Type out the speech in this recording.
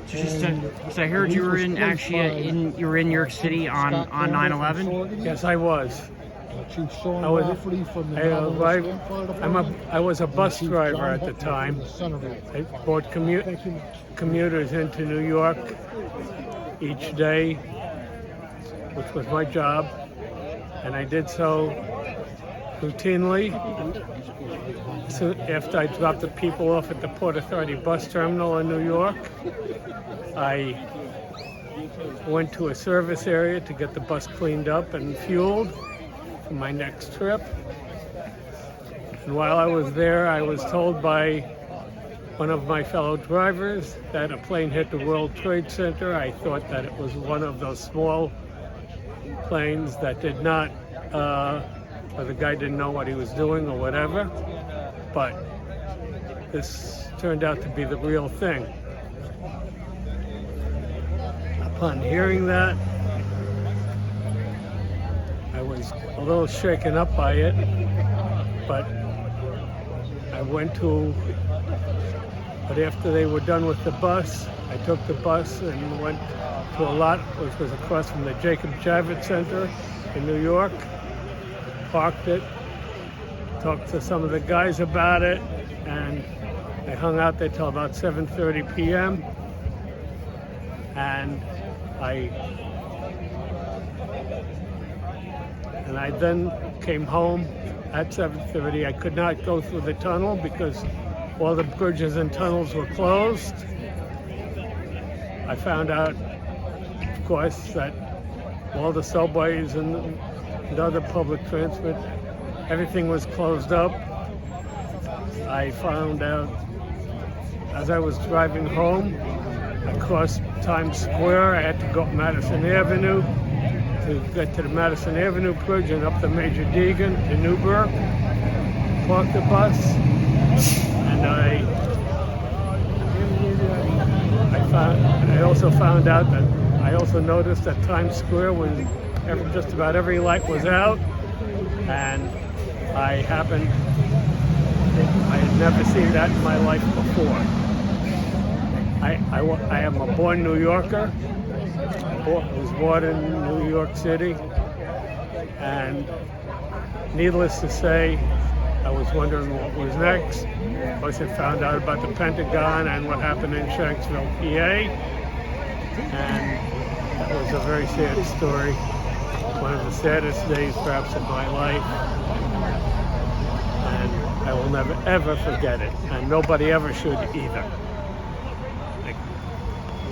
So I heard you were in you were in New York City on 9/11. Yes, I was. I was a bus driver at the time. I brought commuters into New York each day, which was my job, and I did so routinely. So after I dropped the people off at the Port Authority bus terminal in New York, I went to a service area to get the bus cleaned up and fueled for my next trip. And while I was there, I was told by one of my fellow drivers that a plane hit the World Trade Center. I thought that it was one of those small planes that did not, or the guy didn't know what he was doing or whatever. But this turned out to be the real thing. Upon hearing that, I was a little shaken up by it, but but after they were done with the bus, I took the bus and went to a lot which was across from the Jacob Javits Center in New York, parked it, talked to some of the guys about it, and they hung out there till about 7:30 p.m. And I then came home at 7:30. I could not go through the tunnel because all the bridges and tunnels were closed. I found out, of course, that all the subways and other public transport, everything was closed up. I found out as I was driving home across Times Square, I had to go up Madison Avenue to get to the Madison Avenue Bridge and up the Major Deegan to Newburgh, park the bus, and I also found out that I also noticed that Times Square was just about every light was out, and I had never seen that in my life before. I am a born New Yorker. I was born in New York City, and needless to say, I was wondering what was next. Of course, I found out about the Pentagon and what happened in Shanksville, PA, and that was a very sad story. One of the saddest days, perhaps, of my life, and I will never, ever forget it, and nobody ever should either. Thank you.